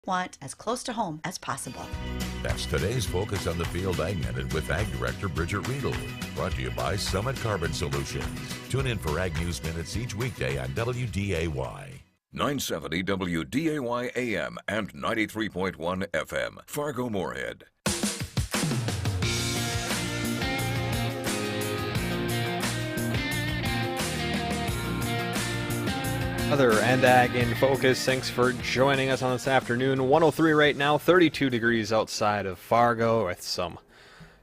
want as close to home as possible. That's today's Focus on the Field Ag Minute with Ag Director Bridgette Readel. Brought to you by Summit Carbon Solutions. Tune in for Ag News Minutes each weekday on WDAY. 970 WDAY AM and 93.1 FM. Fargo-Moorhead. Other and Ag in Focus. Thanks for joining us on this afternoon. 103 right now, 32 degrees outside of Fargo with some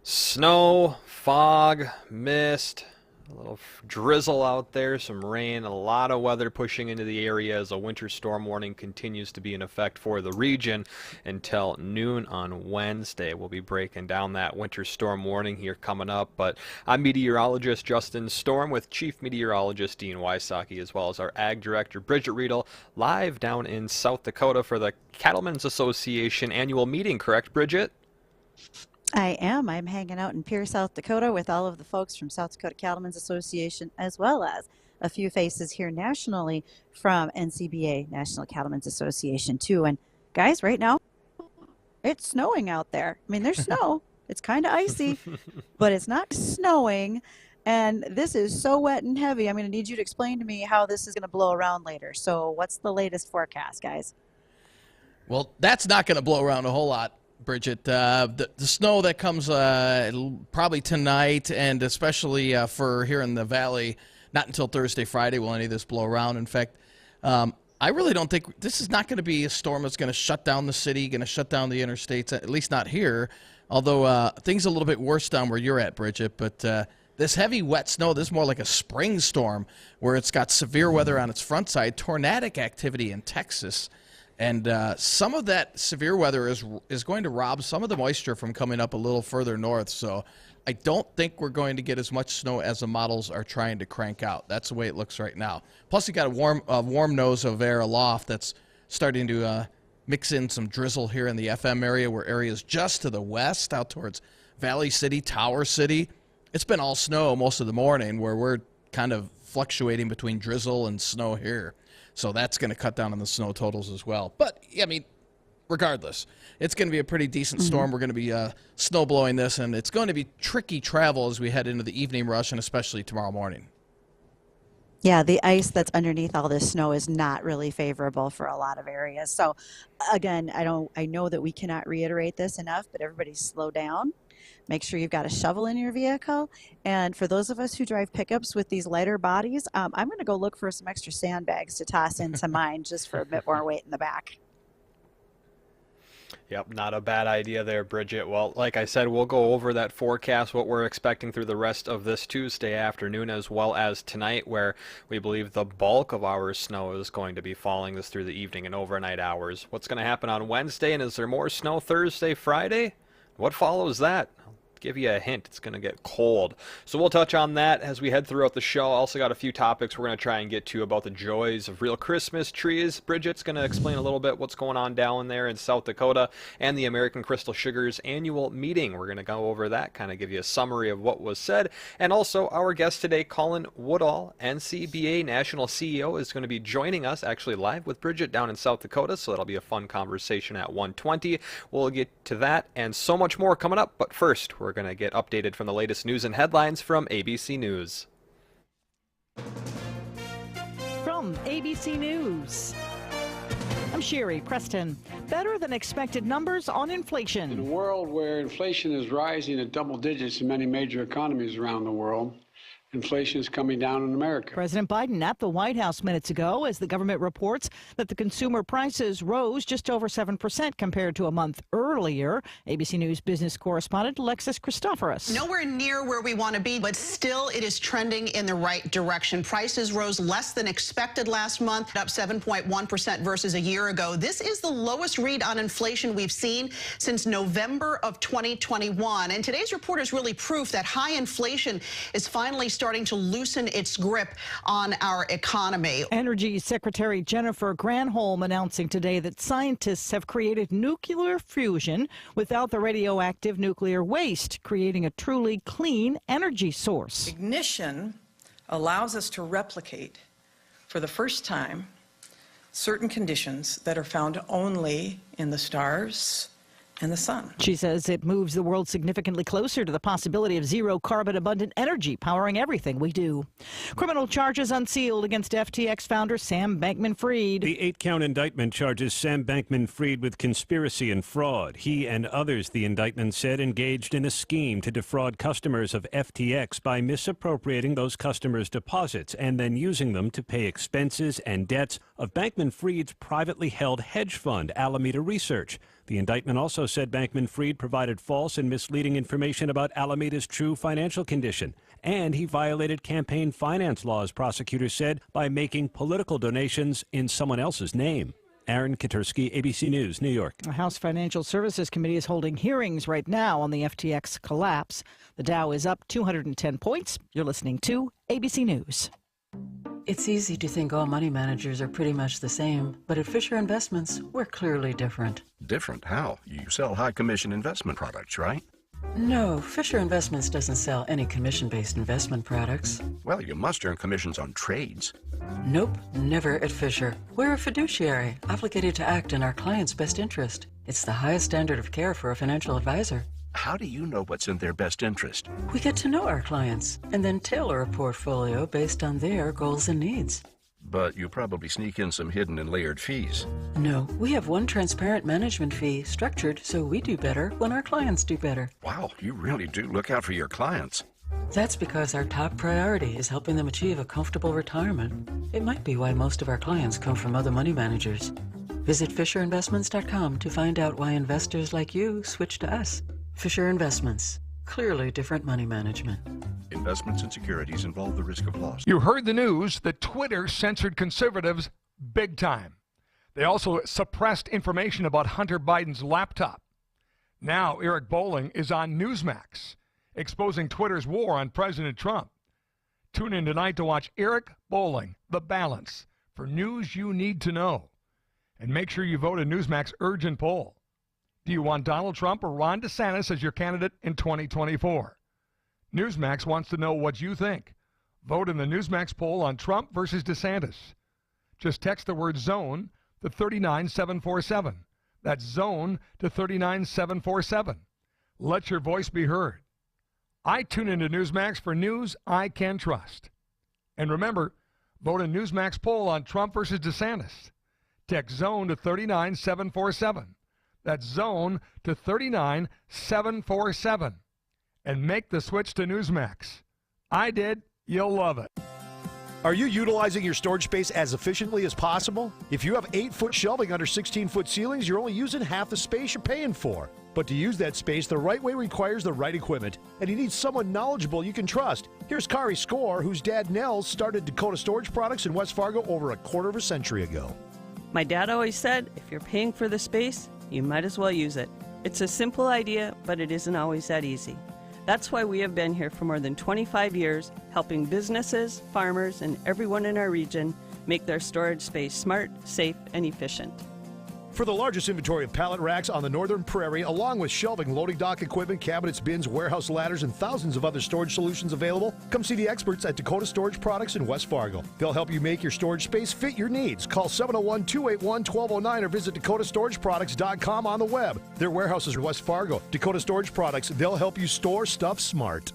snow, fog, mist, a little drizzle out there, some rain, a lot of weather pushing into the area as a winter storm warning continues to be in effect for the region until noon on Wednesday. We'll be breaking down that winter storm warning here coming up, but I'm meteorologist Justin Storm with Chief Meteorologist Dean Wysocki, as well as our Ag Director Bridgette Readel, live down in South Dakota for the Cattlemen's Association annual meeting, correct, Bridgette? I am. I'm hanging out in Pierre, South Dakota with all of the folks from South Dakota Cattlemen's Association, as well as a few faces here nationally from NCBA, National Cattlemen's Association, too. And guys, right now, it's snowing out there. I mean, there's snow. It's kind of icy, but it's not snowing. And this is so wet and heavy. I'm going to need you to explain to me how this is going to blow around later. So what's the latest forecast, guys? Well, that's not going to blow around a whole lot, Bridgette. The snow that comes probably tonight, and especially for here in the valley, not until Thursday, Friday will any of this blow around. In fact, I really don't think this is not going to be a storm that's going to shut down the city, going to shut down the interstates, at least not here, although things are a little bit worse down where you're at, Bridgette. But this heavy, wet snow, this is more like a spring storm where it's got severe weather on its front side, tornadic activity in Texas. And some of that severe weather is going to rob some of the moisture from coming up a little further north. So I don't think we're going to get as much snow as the models are trying to crank out. That's the way it looks right now. Plus, you got a warm nose of air aloft that's starting to mix in some drizzle here in the FM area, where areas just to the west out towards Valley City, Tower City. It's been all snow most of the morning, where we're kind of fluctuating between drizzle and snow here. So that's going to cut down on the snow totals as well. But, I mean, regardless, it's going to be a pretty decent storm. We're going to be snow blowing this, and it's going to be tricky travel as we head into the evening rush, and especially tomorrow morning. Yeah, the ice that's underneath all this snow is not really favorable for a lot of areas. So, again, I know that we cannot reiterate this enough, but everybody slow down. Make sure you've got a shovel in your vehicle. And for those of us who drive pickups with these lighter bodies, I'm going to go look for some extra sandbags to toss into mine just for a bit more weight in the back. Yep, not a bad idea there, Bridgette. Well, like I said, we'll go over that forecast, what we're expecting through the rest of this Tuesday afternoon, as well as tonight, where we believe the bulk of our snow is going to be falling this through the evening and overnight hours. What's going to happen on Wednesday, and is there more snow Thursday, Friday? What follows that? Give you a hint, it's going to get cold. So we'll touch on that as we head throughout the show. Also got a few topics we're going to try and get to about the joys of real Christmas trees. Bridgette's going to explain a little bit what's going on down there in South Dakota and the American Crystal Sugars annual meeting. We're going to go over that, kind of give you a summary of what was said. And also our guest today, Colin Woodall, NCBA National CEO, is going to be joining us actually live with Bridgette down in South Dakota. So that'll be a fun conversation at 1:20. We'll get to that and so much more coming up. But first, we're going to get updated from the latest news and headlines from ABC News. From ABC News, I'm Sherry Preston. Better than expected numbers on inflation. In a world where inflation is rising at double digits in many major economies around the world, inflation is coming down in America. President Biden at the White House minutes ago as the government reports that the consumer prices rose just over 7% compared to a month earlier. ABC News business correspondent Alexis Christoforous. Nowhere near where we want to be, but still it is trending in the right direction. Prices rose less than expected last month, up 7.1% versus a year ago. This is the lowest read on inflation we've seen since November of 2021. And today's report is really proof that high inflation is finally starting to loosen its grip on our economy. Energy Secretary Jennifer Granholm announcing today that scientists have created nuclear fusion without the radioactive nuclear waste, creating a truly clean energy source. Ignition allows us to replicate for the first time certain conditions that are found only in the stars and the sun. She says it moves the world significantly closer to the possibility of zero carbon abundant energy powering everything we do. Criminal charges unsealed against FTX founder Sam Bankman-Fried. The 8-count indictment charges Sam Bankman-Fried with conspiracy and fraud. He and others, the indictment said, engaged in a scheme to defraud customers of FTX by misappropriating those customers' deposits and then using them to pay expenses and debts of Bankman-Fried's privately held hedge fund, Alameda Research. The indictment also said Bankman-Fried provided false and misleading information about Alameda's true financial condition. And he violated campaign finance laws, prosecutors said, by making political donations in someone else's name. Aaron Katursky, ABC News, New York. The House Financial Services Committee is holding hearings right now on the FTX collapse. The Dow is up 210 points. You're listening to ABC News. It's easy to think all money managers are pretty much the same, but at Fisher Investments, we're clearly different. Different? How? You sell high-commission investment products, right? No, Fisher Investments doesn't sell any commission-based investment products. Well, you must earn commissions on trades. Nope, never at Fisher. We're a fiduciary, obligated to act in our client's best interest. It's the highest standard of care for a financial advisor. How do you know what's in their best interest? We get to know our clients and then tailor a portfolio based on their goals and needs. But you probably sneak in some hidden and layered fees. No, we have one transparent management fee structured so we do better when our clients do better. Wow, you really do look out for your clients. That's because our top priority is helping them achieve a comfortable retirement. It might be why most of our clients come from other money managers. Visit FisherInvestments.com to find out why investors like you switch to us. Fisher Investments. Clearly different money management. Investments and securities involve the risk of loss. You heard the news that Twitter censored conservatives big time. They also suppressed information about Hunter Biden's laptop. Now Eric Bolling is on Newsmax, exposing Twitter's war on President Trump. Tune in tonight to watch Eric Bolling, The Balance, for news you need to know. And make sure you vote in Newsmax Urgent Poll. Do you want Donald Trump or Ron DeSantis as your candidate in 2024? Newsmax wants to know what you think. Vote in the Newsmax poll on Trump versus DeSantis. Just text the word ZONE to 39747. That's ZONE to 39747. Let your voice be heard. I tune into Newsmax for news I can trust. And remember, vote in Newsmax poll on Trump versus DeSantis. Text ZONE to 39747. That's ZONE to 39747. And make the switch to Newsmax. I did. You'll love it. Are you utilizing your storage space as efficiently as possible? If you have 8-foot shelving under 16-foot ceilings, you're only using half the space you're paying for. But to use that space the right way requires the right equipment, and you need someone knowledgeable you can trust. Here's Kari Score, whose dad Nels started Dakota Storage Products in West Fargo over a quarter of a century ago. My dad always said, if you're paying for the space, you might as well use it. It's a simple idea, but it isn't always that easy. That's why we have been here for more than 25 years, helping businesses, farmers, and everyone in our region make their storage space smart, safe, and efficient. For the largest inventory of pallet racks on the Northern Prairie, along with shelving, loading dock equipment, cabinets, bins, warehouse ladders, and thousands of other storage solutions available, come see the experts at Dakota Storage Products in West Fargo. They'll help you make your storage space fit your needs. Call 701-281-1209 or visit dakotastorageproducts.com on the web. Their warehouse is in West Fargo. Dakota Storage Products, they'll help you store stuff smart.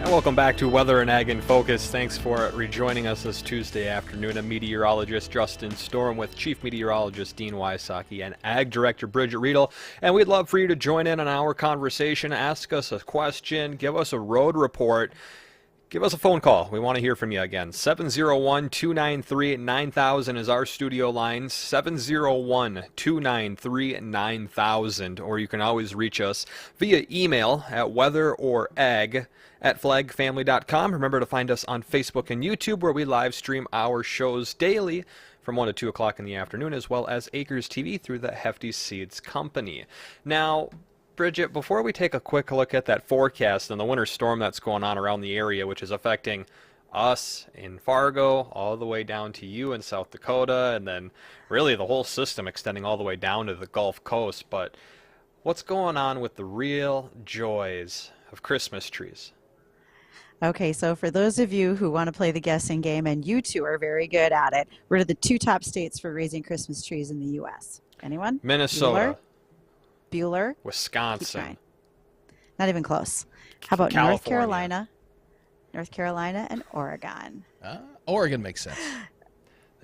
Welcome back to Weather and Ag in Focus. Thanks for rejoining us this Tuesday afternoon. I'm meteorologist Justin Storm with Chief Meteorologist Dean Wysocki and Ag Director Bridgette Readel. And we'd love for you to join in on our conversation, ask us a question, give us a road report, give us a phone call. We want to hear from you again. 701-293-9000 is our studio line, 701-293-9000. Or you can always reach us via email at weatherorag@flagfamily.com. Remember to find us on Facebook and YouTube, where we live stream our shows daily from 1 to 2 o'clock in the afternoon, as well as Acres TV through the Hefty Seeds Company. Now, Bridgette, before we take a quick look at that forecast and the winter storm that's going on around the area, which is affecting us in Fargo all the way down to you in South Dakota, and then really the whole system extending all the way down to the Gulf Coast. But what's going on with the real joys of Christmas trees? Okay, so for those of you who want to play the guessing game, and you two are very good at it, what are the 2 top states for raising Christmas trees in the U.S.? Anyone? Minnesota. Bueller? Wisconsin. Not even close. How about California. North Carolina and Oregon? Oregon makes sense.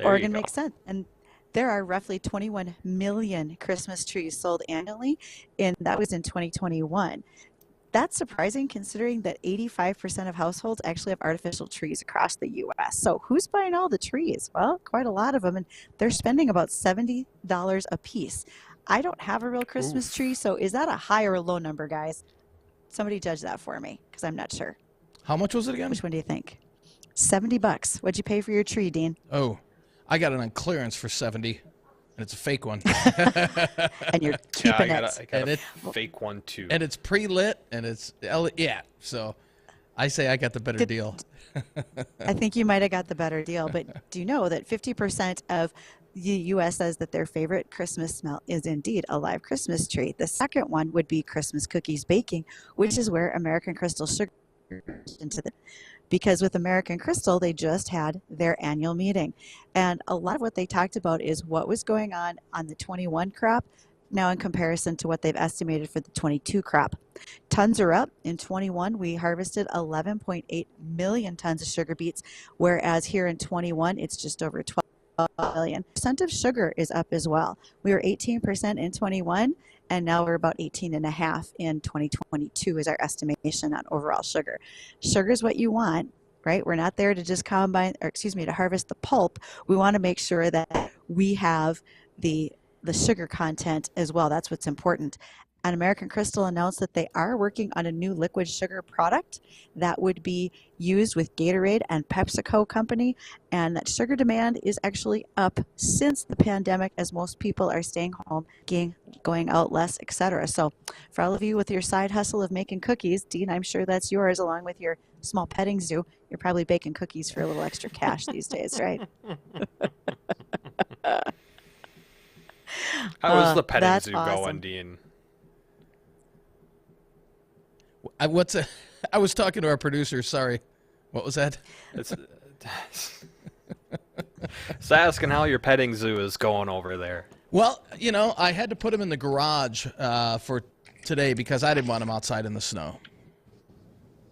Oregon makes sense. And there are roughly 21 million Christmas trees sold annually, and that was in 2021. That's surprising considering that 85% of households actually have artificial trees across the U.S. So who's buying all the trees? Well, quite a lot of them, and they're spending about $70 a piece. I don't have a real Christmas tree, so is that a high or a low number, guys? Somebody judge that for me, because I'm not sure. How much was it again? Which one do you think? $70. What'd you pay for your tree, Dean? Oh, I got it on clearance for $70, and it's a fake one. And you're keeping I got a fake one too. And it's pre-lit, and it's so I say I got the better deal. I think you might have got the better deal, but do you know that 50% of the U.S. says that their favorite Christmas smell is indeed a live Christmas tree? The second one would be Christmas cookies baking, which is where American Crystal Sugar into the because with American Crystal, they just had their annual meeting. And a lot of what they talked about is what was going on the 21 crop now in comparison to what they've estimated for the 22 crop. Tons are up. In 21, we harvested 11.8 million tons of sugar beets, whereas here in 21, it's just over 12 million. Percent of sugar is up as well. We were 18% in 21, and now we're about 18.5 in 2022 is our estimation on overall sugar. Sugar is what you want, right? We're not there to just to harvest the pulp. We want to make sure that we have the sugar content as well. That's what's important. And American Crystal announced that they are working on a new liquid sugar product that would be used with Gatorade and PepsiCo company, and that sugar demand is actually up since the pandemic as most people are staying home, going out less, etc. So for all of you with your side hustle of making cookies, Dean, I'm sure that's yours along with your small petting zoo. You're probably baking cookies for a little extra cash these days, right? How is the petting zoo awesome. going, Dean? I was talking to our producer. Sorry, what was that? It's asking how your petting zoo is going over there. Well, I had to put him in the garage for today because I didn't want him outside in the snow.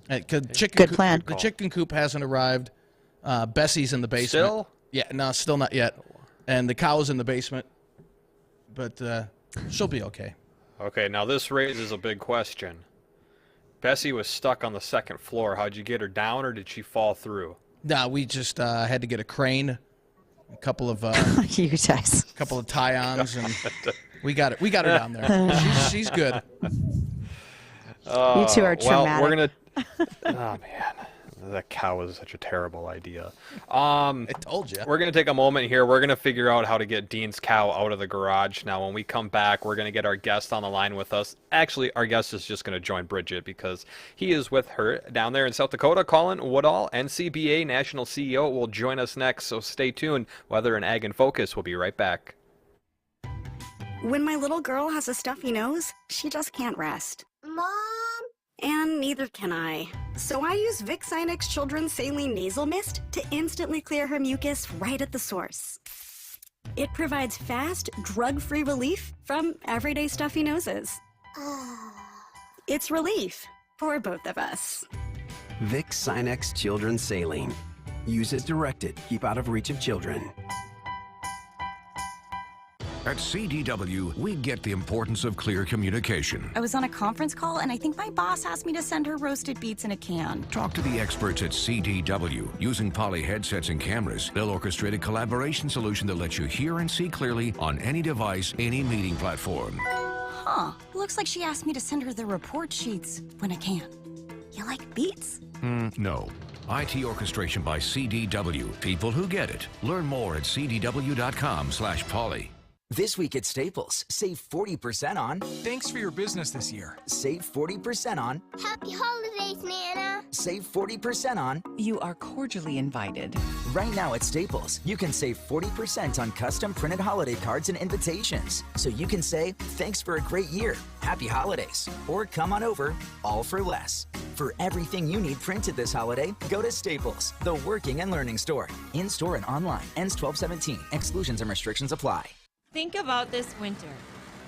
Good plan. The chicken coop hasn't arrived. Bessie's in the basement. Still? Yeah, no, still not yet. And the cow's in the basement. But she'll be okay. Okay, now this raises a big question. Bessie was stuck on the second floor. How'd you get her down, or did she fall through? No, we just had to get a crane, a couple of you guys, a couple of tie-ons, and we got her down there. She's good. You two are traumatic. Well, we're gonna. Oh man, that cow is such a terrible idea. I told you. We're gonna take a moment here. We're gonna figure out how to get Dean's cow out of the garage. Now, when we come back, we're gonna get our guest on the line with us. Actually, our guest is just gonna join Bridgette because he is with her down there in South Dakota. Colin Woodall, NCBA National CEO, will join us next. So stay tuned. Weather and Ag in Focus. We'll be right back. When my little girl has a stuffy nose, she just can't rest. Mom? And neither can I. So I use Vicks Sinex Children's Saline Nasal Mist to instantly clear her mucus right at the source. It provides fast, drug-free relief from everyday stuffy noses. It's relief for both of us. Vicks Sinex Children's Saline. Use as directed. Keep out of reach of children. At CDW, we get the importance of clear communication. I was on a conference call, and I think my boss asked me to send her roasted beets in a can. Talk to the experts at CDW. Using Poly headsets and cameras, they'll orchestrate a collaboration solution that lets you hear and see clearly on any device, any meeting platform. Huh. Looks like she asked me to send her the report sheets when I can. You like beets? No. IT orchestration by CDW. People who get it. Learn more at cdw.com/poly. This week at Staples, save 40% on. Thanks for your business this year. Save 40% on. Happy holidays, Nana. Save 40% on. You are cordially invited. Right now at Staples, you can save 40% on custom printed holiday cards and invitations. So you can say, thanks for a great year, happy holidays, or come on over, all for less. For everything you need printed this holiday, go to Staples, the working and learning store. In-store and online. Ends 12/17. Exclusions and restrictions apply. Think about this winter.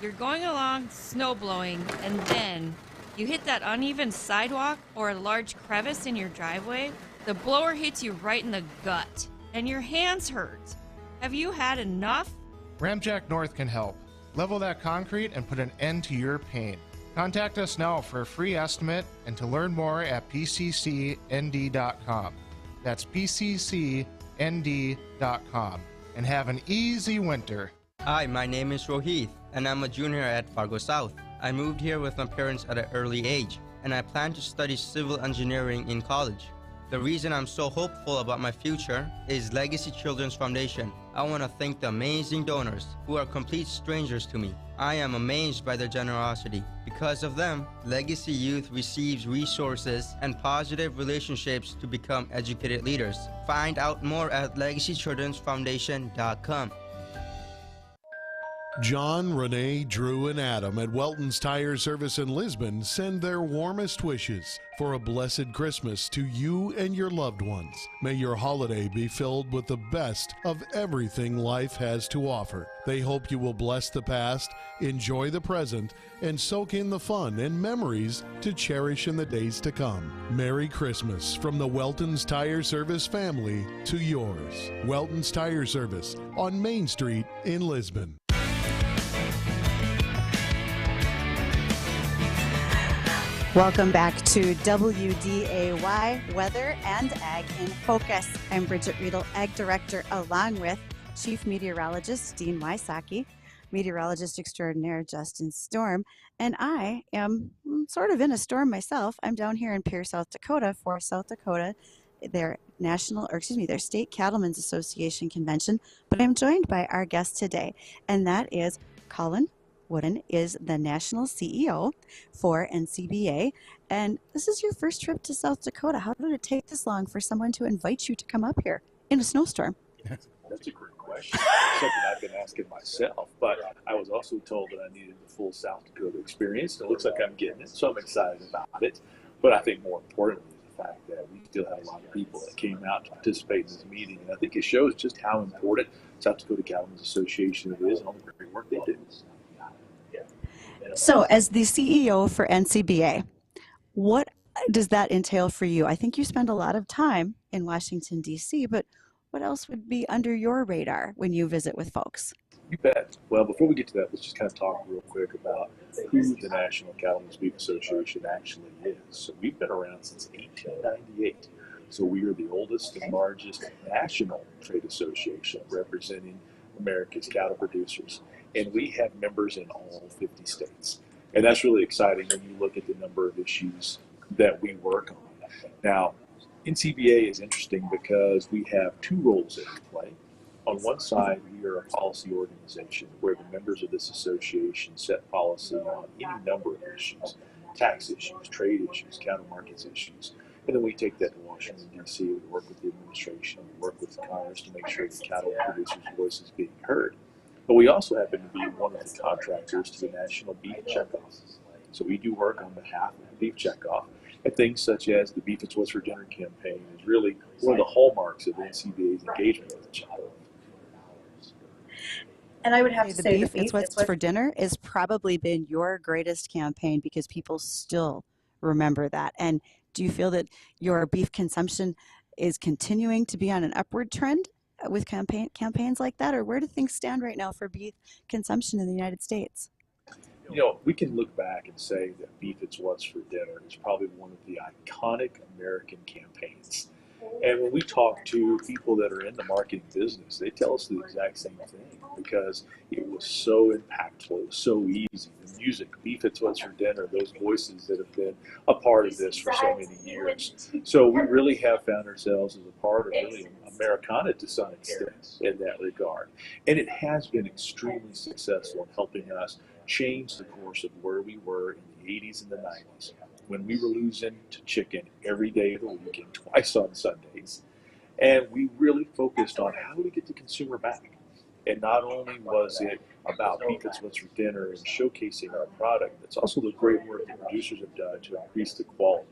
You're going along snow blowing, and then you hit that uneven sidewalk or a large crevice in your driveway. The blower hits you right in the gut, and your hands hurt. Have you had enough? Ramjack North can help. Level that concrete and put an end to your pain. Contact us now for a free estimate and to learn more at pccnd.com. That's pccnd.com. And have an easy winter. Hi, my name is Rohith, and I'm a junior at Fargo South. I moved here with my parents at an early age, and I plan to study civil engineering in college. The reason I'm so hopeful about my future is Legacy Children's Foundation. I want to thank the amazing donors who are complete strangers to me. I am amazed by their generosity. Because of them, Legacy Youth receives resources and positive relationships to become educated leaders. Find out more at legacychildrensfoundation.com. John, Renee, Drew, and Adam at Welton's Tire Service in Lisbon send their warmest wishes for a blessed Christmas to you and your loved ones. May your holiday be filled with the best of everything life has to offer. They hope you will bless the past, enjoy the present, and soak in the fun and memories to cherish in the days to come. Merry Christmas from the Welton's Tire Service family to yours. Welton's Tire Service on Main Street in Lisbon. Welcome back to WDAY Weather and Ag in Focus. I'm Bridgette Readel, Ag Director, along with Chief Meteorologist Dean Wysocki, Meteorologist Extraordinaire Justin Storm, and I am sort of in a storm myself. I'm down here in Pierre, South Dakota for South Dakota, their State Cattlemen's Association convention, but I'm joined by our guest today, and that is Colin Woodall is the National CEO for NCBA, and this is your first trip to South Dakota. How did it take this long for someone to invite you to come up here in a snowstorm? That's a great question. Something I've been asking myself, but I was also told that I needed the full South Dakota experience, and it looks like I'm getting it, so I'm excited about it. But I think more importantly is the fact that we still had a lot of people that came out to participate in this meeting, and I think it shows just how important South Dakota Cattlemen's Association is and all the great work they do. So as the CEO for NCBA, what does that entail for you? I think you spend a lot of time in Washington, D.C., but what else would be under your radar when you visit with folks? You bet. Well, before we get to that, let's just kind of talk real quick about who the National Cattlemen's Beef Association actually is. So we've been around since 1898. So we are the oldest and largest national trade association representing America's cattle producers. And we have members in all 50 states. And that's really exciting when you look at the number of issues that we work on. Now, NCBA is interesting because we have two roles that we play. On one side, we are a policy organization where the members of this association set policy on any number of issues, tax issues, trade issues, cattle markets issues. And then we take that to Washington, D.C. We work with the administration, we work with Congress to make sure the cattle producers' voice is being heard. But we also happen to be one of the contractors to the National Beef Checkoff. So we do work on behalf of the Beef Checkoff. And things such as the Beef It's What's for Dinner campaign is really one of the hallmarks of NCBA's engagement with each other. And I would have to say Beef It's What's for Dinner has probably been your greatest campaign because people still remember that. And do you feel that your beef consumption is continuing to be on an upward trend with campaigns like that, or where do things stand right now for beef consumption in the United States? You know, we can look back and say that Beef It's What's for Dinner is probably one of the iconic American campaigns. And when we talk to people that are in the marketing business, they tell us the exact same thing because it was so impactful, it was so easy. The music, Beef It's What's for Dinner, those voices that have been a part of this for so many years. So we really have found ourselves as a part of really a Americana to some extent in that regard. And it has been extremely successful in helping us change the course of where we were in the 80s and the 90s, when we were losing to chicken every day of the week and twice on Sundays. And we really focused on how do we get the consumer back. And not only was it about beef that's what's for dinner and showcasing our product, it's also the great work that producers have done to increase the quality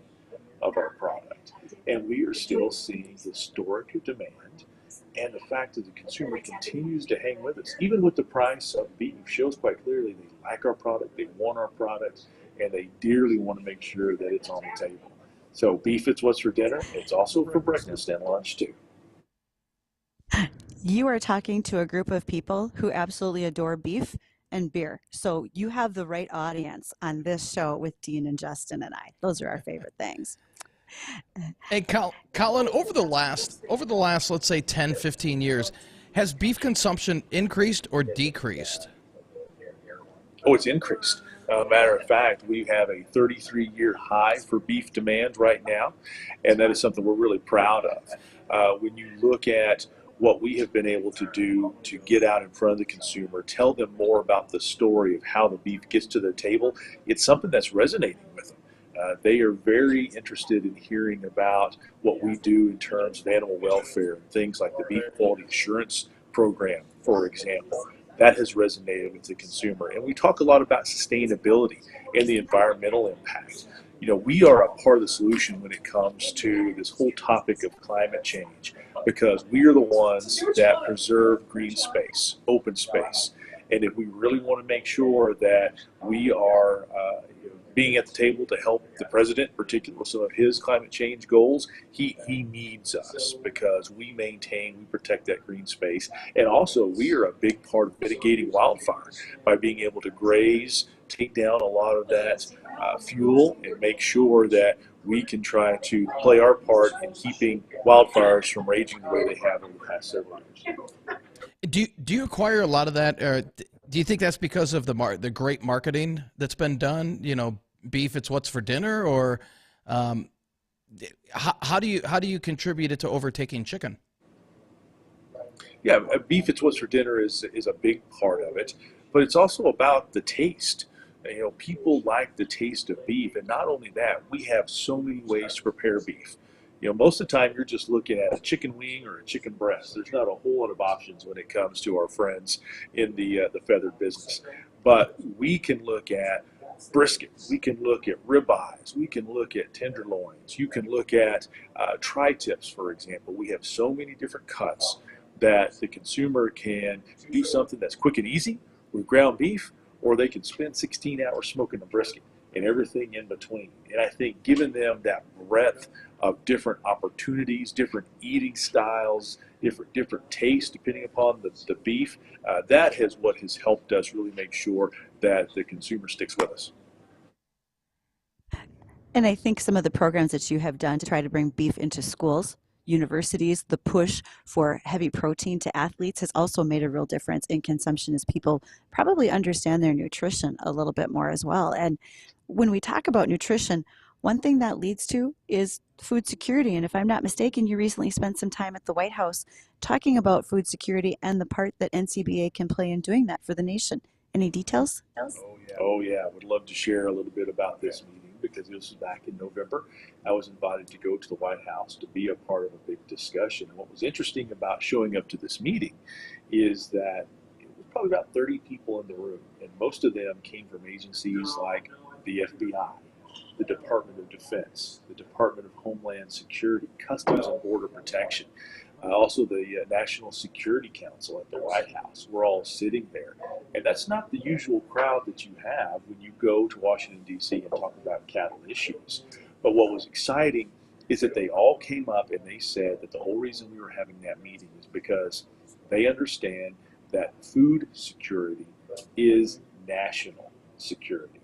of our product. And we are still seeing historic demand, and the fact that the consumer continues to hang with us, even with the price of beef, shows quite clearly they like our product, they want our product, and they dearly want to make sure that it's on the table. So beef, it's what's for dinner. It's also for breakfast and lunch too. You are talking to a group of people who absolutely adore beef and beer. So you have the right audience on this show with Dean and Justin and I. Those are our favorite things. Hey, Colin, over the last, let's say 10, 15 years, has beef consumption increased or decreased? Oh, it's increased. Matter of fact, we have a 33-year high for beef demand right now, and that is something we're really proud of. When you look at what we have been able to do to get out in front of the consumer, tell them more about the story of how the beef gets to their table, it's something that's resonating with them. They are very interested in hearing about what we do in terms of animal welfare and things like the Beef Quality Assurance Program, for example. That has resonated with the consumer. And we talk a lot about sustainability and the environmental impact. You know, we are a part of the solution when it comes to this whole topic of climate change, because we are the ones that preserve green space, open space. And if we really want to make sure that we are being at the table to help the president, particularly with some of his climate change goals, he needs us, because we protect that green space. And also, we are a big part of mitigating wildfire by being able to graze, take down a lot of that fuel, and make sure that we can try to play our part in keeping wildfires from raging the way they have in the past several years. Do you acquire a lot of that? Do you think that's because of the great marketing that's been done? You know, beef, it's what's for dinner, or how do you contribute it to overtaking chicken? Yeah, beef, it's what's for dinner is a big part of it, but it's also about the taste. You know, people like the taste of beef, and not only that, we have so many ways to prepare beef. You know, most of the time you're just looking at a chicken wing or a chicken breast. There's not a whole lot of options when it comes to our friends in the feathered business. But we can look at brisket, we can look at ribeyes, we can look at tenderloins, you can look at tri-tips, for example. We have so many different cuts that the consumer can do something that's quick and easy with ground beef, or they can spend 16 hours smoking a brisket and everything in between. And I think giving them that breadth of different opportunities, different eating styles, different tastes depending upon the beef, that is what has helped us really make sure that the consumer sticks with us. And I think some of the programs that you have done to try to bring beef into schools, universities, the push for heavy protein to athletes has also made a real difference in consumption, as people probably understand their nutrition a little bit more as well. And when we talk about nutrition, one thing that leads to is food security. And if I'm not mistaken, you recently spent some time at the White House talking about food security and the part that NCBA can play in doing that for the nation. Any details? Oh yeah, I would love to share a little bit about this meeting, because this was back in November. I was invited to go to the White House to be a part of a big discussion. And what was interesting about showing up to this meeting is that it was probably about 30 people in the room, and most of them came from agencies like the FBI, the Department of Defense, the Department of Homeland Security, Customs and Border Protection, also the National Security Council at the White House. We're all sitting there. And that's not the usual crowd that you have when you go to Washington, D.C. and talk about cattle issues. But what was exciting is that they all came up and they said that the whole reason we were having that meeting is because they understand that food security is national security.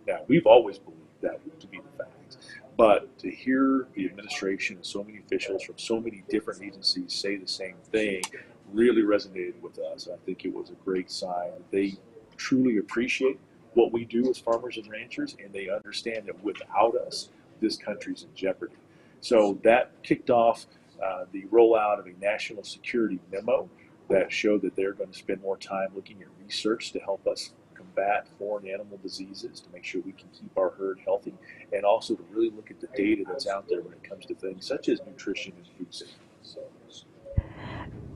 Now, we've always believed that to be the fact. But to hear the administration and so many officials from so many different agencies say the same thing really resonated with us. I think it was a great sign that they truly appreciate what we do as farmers and ranchers, and they understand that without us, this country's in jeopardy. So that kicked off the rollout of a national security memo that showed that they're going to spend more time looking at research to help us combat foreign animal diseases, to make sure we can keep our herd healthy, and also to really look at the data that's out there when it comes to things such as nutrition and food safety.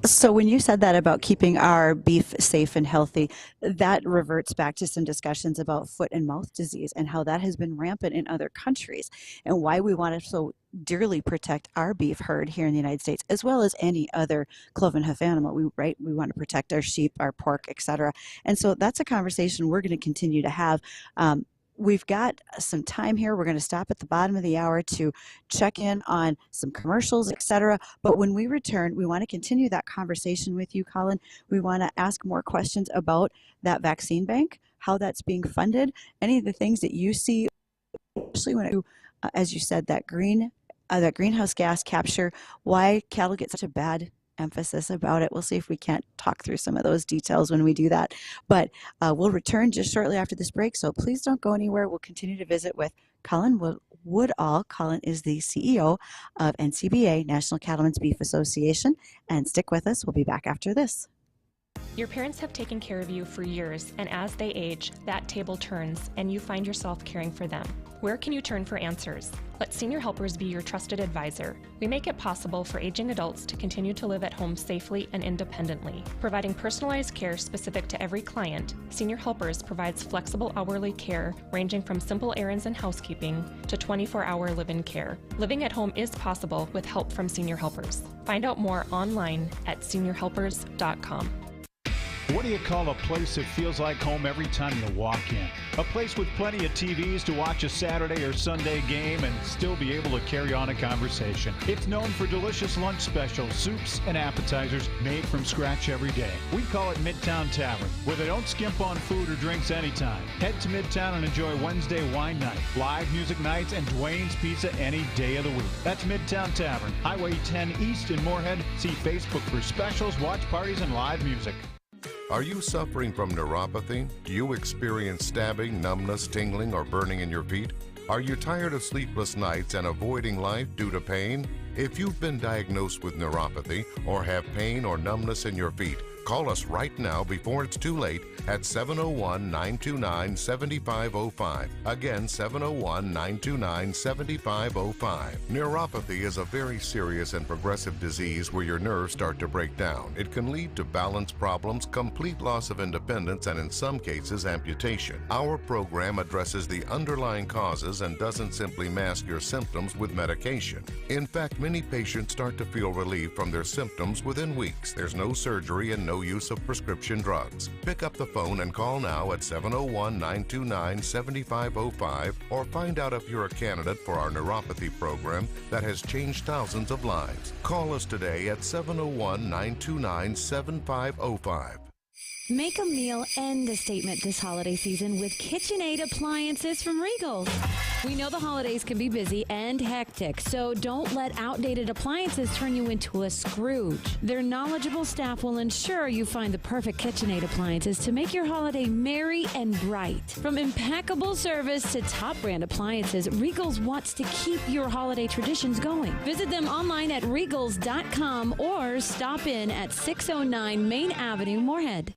So when you said that about keeping our beef safe and healthy, that reverts back to some discussions about foot and mouth disease and how that has been rampant in other countries, and why we want to so dearly protect our beef herd here in the United States, as well as any other cloven hoof animal. We want to protect our sheep, our pork, etc. And so that's a conversation we're going to continue to have. We've got some time here. We're going to stop at the bottom of the hour to check in on some commercials, etc. But when we return, we want to continue that conversation with you, Colin. We want to ask more questions about that vaccine bank, how that's being funded, any of the things that you see, especially when it, as you said, that greenhouse gas capture, why cattle get such a bad emphasis about it. We'll see if we can't talk through some of those details when we do that. But we'll return just shortly after this break, so please don't go anywhere. We'll continue to visit with Colin Woodall. Colin is the CEO of NCBA, National Cattlemen's Beef Association. And stick with us. We'll be back after this. Your parents have taken care of you for years, and as they age, that table turns and you find yourself caring for them. Where can you turn for answers? Let Senior Helpers be your trusted advisor. We make it possible for aging adults to continue to live at home safely and independently. Providing personalized care specific to every client, Senior Helpers provides flexible hourly care ranging from simple errands and housekeeping to 24-hour live-in care. Living at home is possible with help from Senior Helpers. Find out more online at seniorhelpers.com. What do you call a place that feels like home every time you walk in? A place with plenty of TVs to watch a Saturday or Sunday game and still be able to carry on a conversation. It's known for delicious lunch specials, soups, and appetizers made from scratch every day. We call it Midtown Tavern, where they don't skimp on food or drinks anytime. Head to Midtown and enjoy Wednesday wine night, live music nights, and Dwayne's Pizza any day of the week. That's Midtown Tavern, Highway 10 East in Moorhead. See Facebook for specials, watch parties, and live music. Are you suffering from neuropathy? Do you experience stabbing, numbness, tingling, or burning in your feet? Are you tired of sleepless nights and avoiding life due to pain? If you've been diagnosed with neuropathy or have pain or numbness in your feet, call us right now before it's too late at 701-929-7505. Again, 701-929-7505. Neuropathy is a very serious and progressive disease where your nerves start to break down. It can lead to balance problems, complete loss of independence, and in some cases, amputation. Our program addresses the underlying causes and doesn't simply mask your symptoms with medication. In fact, many patients start to feel relief from their symptoms within weeks. There's no surgery and no use of prescription drugs. Pick up the phone and call now at 701-929-7505 or find out if you're a candidate for our neuropathy program that has changed thousands of lives. Call us today at 701-929-7505. Make a meal and a statement this holiday season with KitchenAid appliances from Readel. We know the holidays can be busy and hectic, so don't let outdated appliances turn you into a Scrooge. Their knowledgeable staff will ensure you find the perfect KitchenAid appliances to make your holiday merry and bright. From impeccable service to top brand appliances, Regal's wants to keep your holiday traditions going. Visit them online at regals.com or stop in at 609 Main Avenue, Moorhead.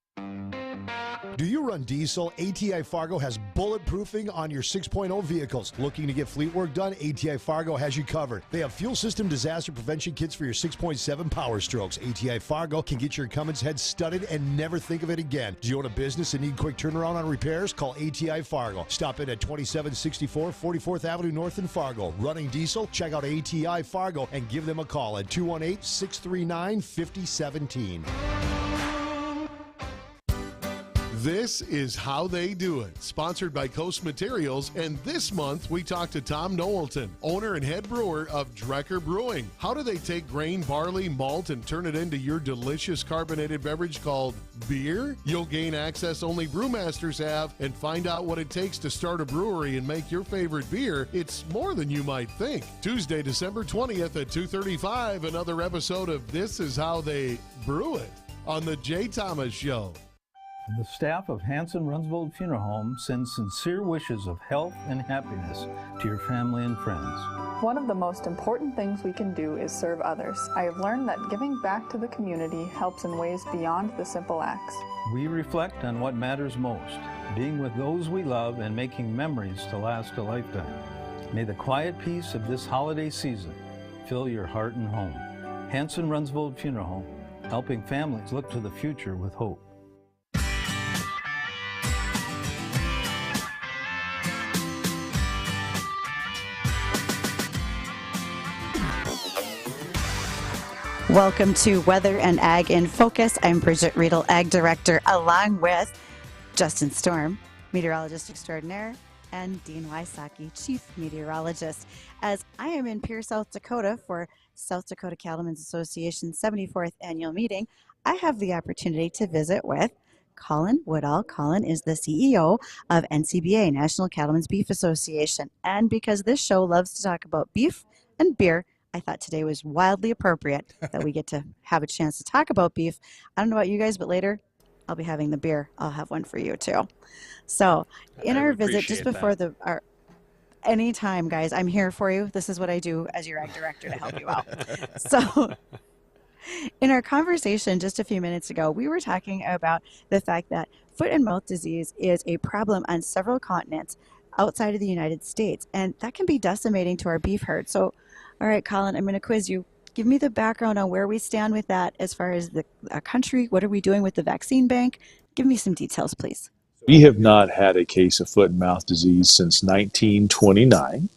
Do you run diesel? ATI Fargo has bulletproofing on your 6.0 vehicles. Looking to get fleet work done? ATI Fargo has you covered. They have fuel system disaster prevention kits for your 6.7 Power Strokes. ATI Fargo can get your Cummins head studded and never think of it again. Do you own a business and need quick turnaround on repairs? Call ATI Fargo. Stop in at 2764 44th Avenue North in Fargo. Running diesel? Check out ATI Fargo and give them a call at 218-639-5017. This is How They Do It, sponsored by Coast Materials, and this month we talk to Tom Knowlton, owner and head brewer of Drecker Brewing. How do they take grain, barley, malt, and turn it into your delicious carbonated beverage called beer? You'll gain access only brewmasters have and find out what it takes to start a brewery and make your favorite beer. It's more than you might think. Tuesday, December 20th at 2:35, another episode of This is How They Brew It on The Jay Thomas Show. The staff of Hanson Runsvold Funeral Home sends sincere wishes of health and happiness to your family and friends. One of the most important things we can do is serve others. I have learned that giving back to the community helps in ways beyond the simple acts. We reflect on what matters most, being with those we love and making memories to last a lifetime. May the quiet peace of this holiday season fill your heart and home. Hanson Runsvold Funeral Home, helping families look to the future with hope. Welcome to Weather and Ag in Focus. I'm Bridgette, Readel, Ag Director, along with Justin Storm, Meteorologist Extraordinaire, and Dean Wysocki, Chief Meteorologist. As I am in Pierre, South Dakota for South Dakota Cattlemen's Association's 74th annual meeting, I have the opportunity to visit with Colin Woodall. Colin is the CEO of NCBA, National Cattlemen's Beef Association. And because this show loves to talk about beef and beer, I thought today was wildly appropriate that we get to have a chance to talk about beef. I don't know about you guys, but later I'll be having the beer. I'll have one for you too. So in our visit, just before our anytime, guys, I'm here for you. This is what I do as your ag director to help you out. So in our conversation just a few minutes ago, we were talking about the fact that foot and mouth disease is a problem on several continents outside of the United States, and that can be decimating to our beef herd. So all right, Colin, I'm going to quiz you. Give me the background on where we stand with that as far as the country. What are we doing with the vaccine bank? Give me some details, please. We have not had a case of foot and mouth disease since 1929,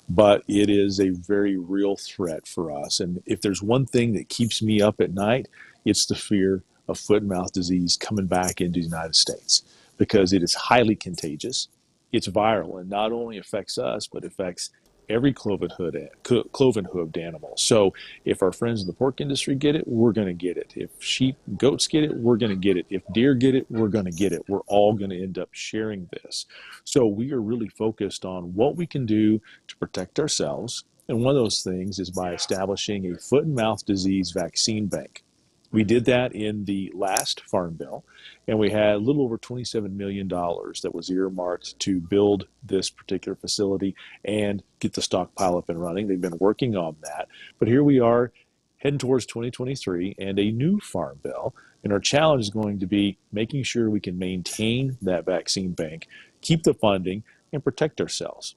but it is a very real threat for us. And if there's one thing that keeps me up at night, it's the fear of foot and mouth disease coming back into the United States, because it is highly contagious. It's viral and not only affects us, but affects every cloven hooved animal. So if our friends in the pork industry get it, we're going to get it. If sheep and goats get it, we're going to get it. If deer get it, we're going to get it. We're all going to end up sharing this. So we are really focused on what we can do to protect ourselves. And one of those things is by establishing a foot and mouth disease vaccine bank. We did that in the last Farm Bill, and we had a little over $27 million that was earmarked to build this particular facility and get the stockpile up and running. They've been working on that. But here we are heading towards 2023 and a new Farm Bill, and our challenge is going to be making sure we can maintain that vaccine bank, keep the funding, and protect ourselves.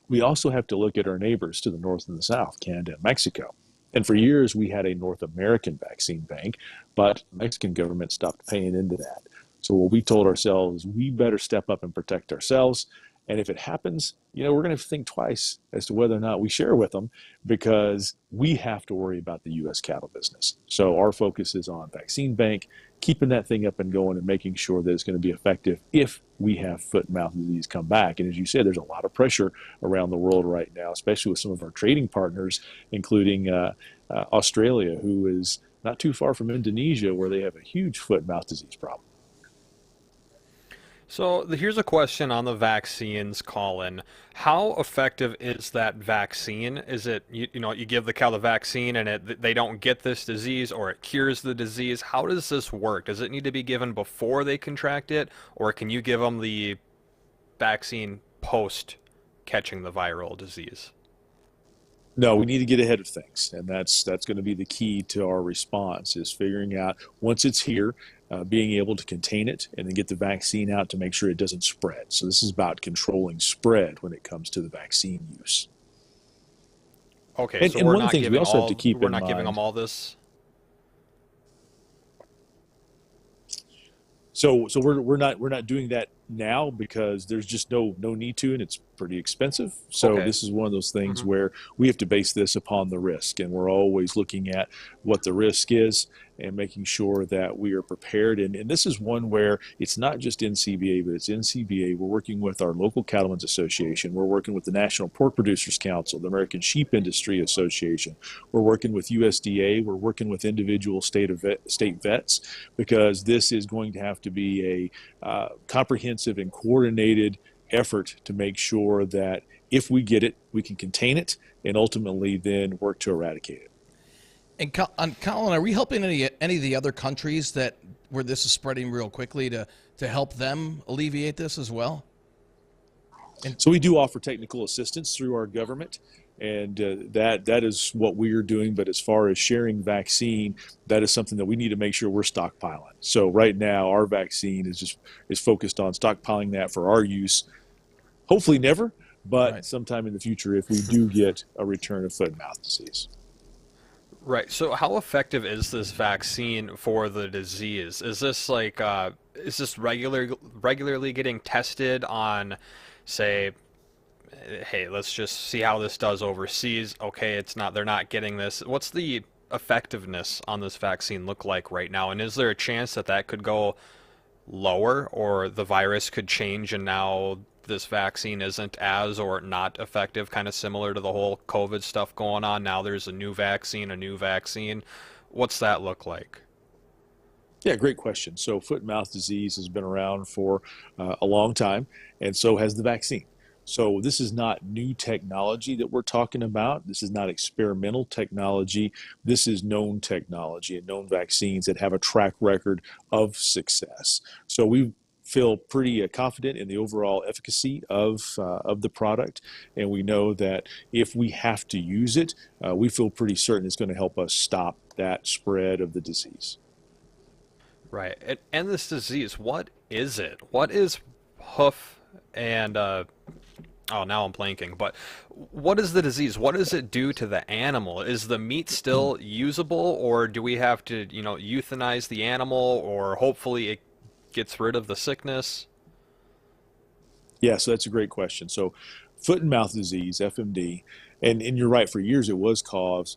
We also have to look at our neighbors to the north and the south, Canada and Mexico. And for years, we had a North American vaccine bank, but the Mexican government stopped paying into that. So what we told ourselves, we better step up and protect ourselves. And if it happens, we're going to think twice as to whether or not we share with them, because we have to worry about the U.S. cattle business. So our focus is on vaccine bank, keeping that thing up and going and making sure that it's going to be effective if we have foot and mouth disease come back. And as you said, there's a lot of pressure around the world right now, especially with some of our trading partners, including Australia, who is not too far from Indonesia, where they have a huge foot and mouth disease problem. So here's a question on the vaccines, Colin. How effective is that vaccine? Is it, you give the cow the vaccine and they don't get this disease, or it cures the disease? How does this work? Does it need to be given before they contract it, or can you give them the vaccine post catching the viral disease? No, we need to get ahead of things, and that's going to be the key to our response, is figuring out once it's here, being able to contain it and then get the vaccine out to make sure it doesn't spread. So this is about controlling spread when it comes to the vaccine use. Okay, so we're not giving them all this. So we're not doing that now because there's just no need to, and it's pretty expensive. So this is one of those things where we have to base this upon the risk, and we're always looking at what the risk is and making sure that we are prepared. And this is one where it's not just NCBA, but it's NCBA. We're working with our local Cattlemen's Association. We're working with the National Pork Producers Council, the American Sheep Industry Association. We're working with USDA. We're working with individual state vets, because this is going to have to be a comprehensive and coordinated effort to make sure that if we get it, we can contain it and ultimately then work to eradicate it. And Colin, are we helping any of the other countries that where this is spreading real quickly to help them alleviate this as well? So we do offer technical assistance through our government, and that is what we are doing. But as far as sharing vaccine, that is something that we need to make sure we're stockpiling. So right now, our vaccine is focused on stockpiling that for our use. Hopefully never, but sometime in the future if we do get a return of foot and mouth disease. Right. So how effective is this vaccine for the disease? Is this like is this regularly getting tested on, say, hey, let's just see how this does overseas. Okay, they're not getting this. What's the effectiveness on this vaccine look like right now? And is there a chance that could go lower, or the virus could change and now this vaccine isn't as or not effective, kind of similar to the whole COVID stuff going on? Now there's a new vaccine. What's that look like? Yeah, great question. So foot and mouth disease has been around for a long time, and so has the vaccine. So this is not new technology that we're talking about. This is not experimental technology. This is known technology and known vaccines that have a track record of success. So we feel pretty confident in the overall efficacy of the product, and we know that if we have to use it, we feel pretty certain it's going to help us stop that spread of the disease. Right. And this disease, what is it? What is hoof and now I'm blanking, but what is the disease? What does it do to the animal? Is the meat still usable, or do we have to, euthanize the animal, or hopefully it gets rid of the sickness? Yeah, so that's a great question. So foot and mouth disease, FMD, and you're right, for years it was called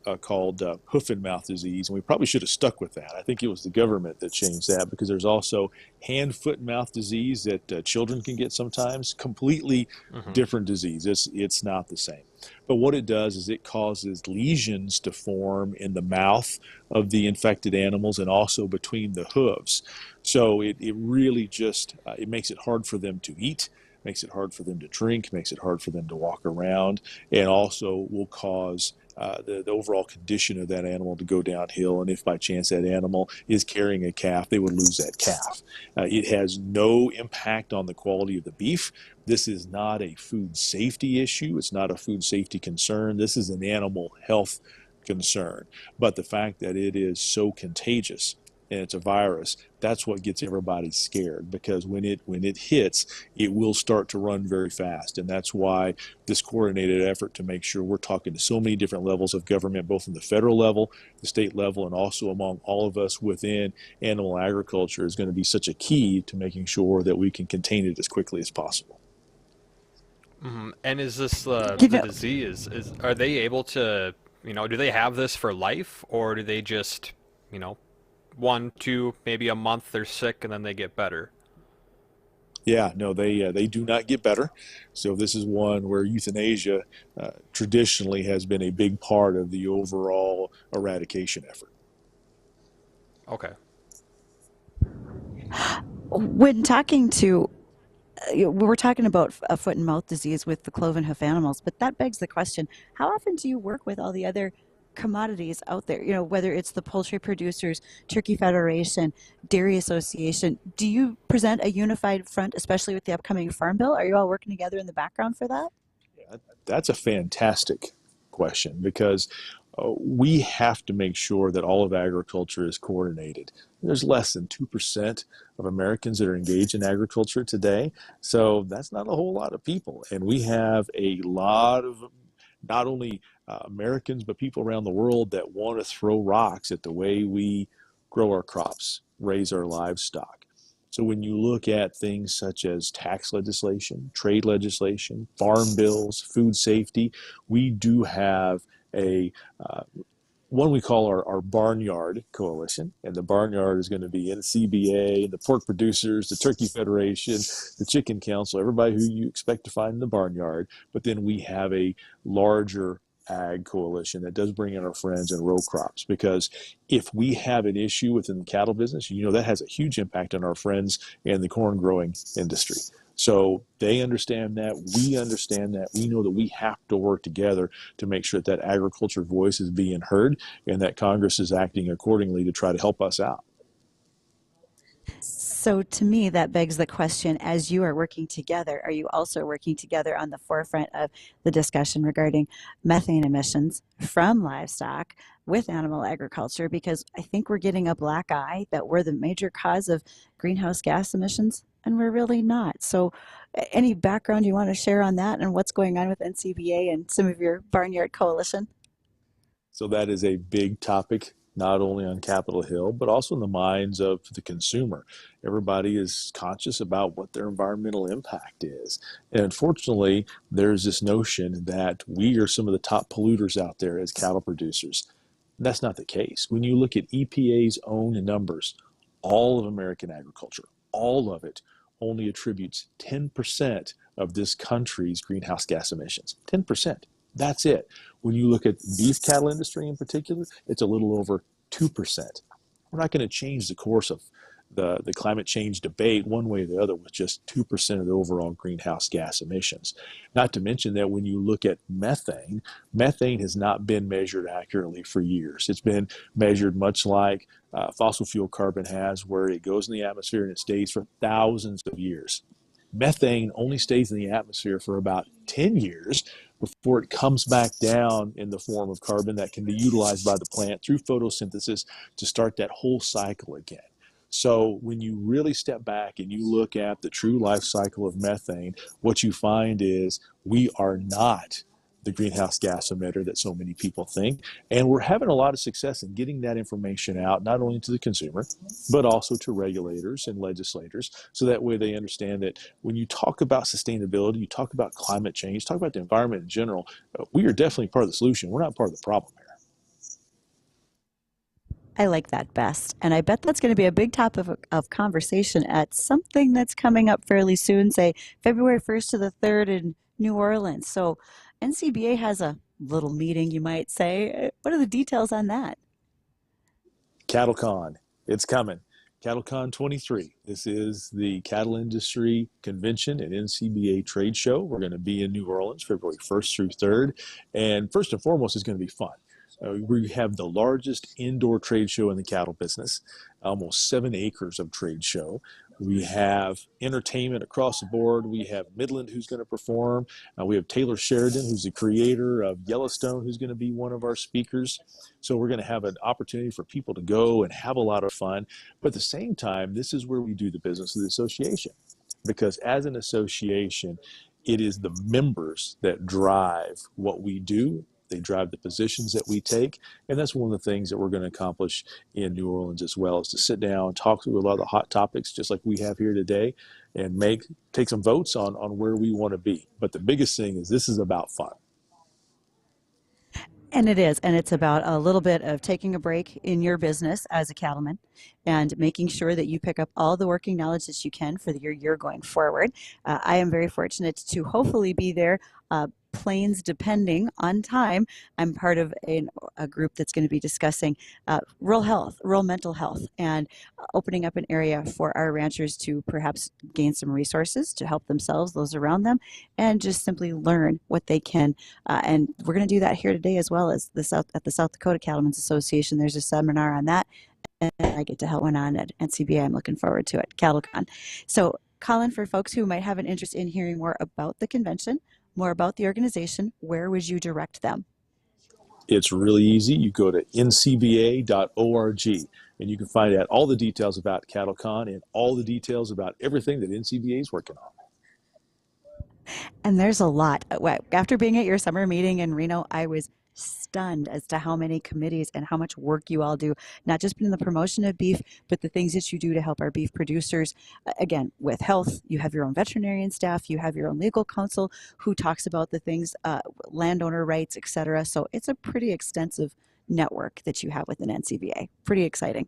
hoof and mouth disease, and we probably should have stuck with that. I think it was the government that changed that, because there's also hand, foot, and mouth disease that children can get sometimes. Completely different disease. It's not the same. But what it does is it causes lesions to form in the mouth of the infected animals and also between the hooves. So it really just, it makes it hard for them to eat, makes it hard for them to drink, makes it hard for them to walk around, and also will cause the overall condition of that animal to go downhill. And if by chance that animal is carrying a calf, they would lose that calf. It has no impact on the quality of the beef. This is not a food safety issue. It's not a food safety concern. This is an animal health concern. But the fact that it is so contagious, and it's a virus, that's what gets everybody scared, because when it hits, it will start to run very fast. And that's why this coordinated effort to make sure we're talking to so many different levels of government, both in the federal level, the state level, and also among all of us within animal agriculture, is going to be such a key to making sure that we can contain it as quickly as possible. And is this the disease? Are they able to, do they have this for life, or do they just, 1, 2, maybe a month they're sick and then they get better? Yeah, no, they do not get better. So this is one where euthanasia traditionally has been a big part of the overall eradication effort. Okay. When talking to, we were talking about a foot and mouth disease with the cloven hoof animals, but that begs the question, how often do you work with all the other commodities out there, whether it's the poultry producers, Turkey Federation, Dairy Association? Do you present a unified front, especially with the upcoming Farm Bill? Are you all working together in the background for that? Yeah, that's a fantastic question, because we have to make sure that all of agriculture is coordinated. There's less than 2% of Americans that are engaged in agriculture today, so that's not a whole lot of people. And we have a lot of not only Americans, but people around the world that want to throw rocks at the way we grow our crops, raise our livestock. So when you look at things such as tax legislation, trade legislation, farm bills, food safety, we do have a one we call our Barnyard Coalition, and the Barnyard is going to be NCBA, the pork producers, the Turkey Federation, the Chicken Council, everybody who you expect to find in the Barnyard. But then we have a larger ag coalition that does bring in our friends in row crops, because if we have an issue within the cattle business, that has a huge impact on our friends in the corn growing industry. So they understand that, we understand that, we know that we have to work together to make sure that agriculture voice is being heard and that Congress is acting accordingly to try to help us out. So to me, that begs the question, as you are working together, are you also working together on the forefront of the discussion regarding methane emissions from livestock with animal agriculture? Because I think we're getting a black eye that we're the major cause of greenhouse gas emissions, and we're really not. So any background you want to share on that and what's going on with NCBA and some of your Barnyard Coalition? So that is a big topic, not only on Capitol Hill, but also in the minds of the consumer. Everybody is conscious about what their environmental impact is. And unfortunately, there's this notion that we are some of the top polluters out there as cattle producers. That's not the case. When you look at EPA's own numbers, all of American agriculture, all of it, only attributes 10% of this country's greenhouse gas emissions. 10%. That's it. When you look at beef cattle industry in particular, it's a little over 2%. We're not going to change the course of the climate change debate one way or the other with just 2% of the overall greenhouse gas emissions. Not to mention that when you look at methane, methane has not been measured accurately for years. It's been measured much like fossil fuel carbon has, where it goes in the atmosphere and it stays for thousands of years. Methane only stays in the atmosphere for about 10 years before it comes back down in the form of carbon that can be utilized by the plant through photosynthesis to start that whole cycle again. So when you really step back and you look at the true life cycle of methane, what you find is we are not the greenhouse gas emitter that so many people think. And we're having a lot of success in getting that information out, not only to the consumer, but also to regulators and legislators. So that way they understand that when you talk about sustainability, you talk about climate change, talk about the environment in general, we are definitely part of the solution. We're not part of the problem here. I like that best. And I bet that's going to be a big topic of conversation at something that's coming up fairly soon, say February 1st to the 3rd in New Orleans. So NCBA has a little meeting, you might say. What are the details on that? CattleCon, it's coming. CattleCon 23. This is the cattle industry convention and NCBA trade show. We're going to be in New Orleans February 1st through 3rd. And first and foremost, it's going to be fun. We have the largest indoor trade show in the cattle business, almost 7 acres of trade show. We have entertainment across the board. We have Midland, who's going to perform. We have Taylor Sheridan, who's the creator of Yellowstone, who's going to be one of our speakers. So we're going to have an opportunity for people to go and have a lot of fun. But at the same time, this is where we do the business of the association. Because as an association, it is the members that drive what we do. They drive the positions that we take. And that's one of the things that we're going to accomplish in New Orleans as well, is to sit down, talk through a lot of the hot topics, just like we have here today, and take some votes on where we want to be. But the biggest thing is this is about fun. And it is, and it's about a little bit of taking a break in your business as a cattleman and making sure that you pick up all the working knowledge that you can for your year going forward. I am very fortunate to hopefully be there, planes depending on time. I'm part of a group that's going to be discussing rural health, rural mental health, and opening up an area for our ranchers to perhaps gain some resources to help themselves, those around them, and just simply learn what they can. And we're going to do that here today, as well as at the South Dakota Cattlemen's Association. There's a seminar on that, and I get to help one on at NCBA. I'm looking forward to it, CattleCon. So, Colin, for folks who might have an interest in hearing more about the convention, more about the organization, where would you direct them? It's really easy. You go to ncba.org and you can find out all the details about CattleCon and all the details about everything that NCBA is working on. And there's a lot. After being at your summer meeting in Reno, I was stunned as to how many committees and how much work you all do, not just in the promotion of beef, but the things that you do to help our beef producers. Again, with health, you have your own veterinarian staff, you have your own legal counsel who talks about the things, landowner rights, etc. So it's a pretty extensive network that you have within NCBA. Pretty exciting.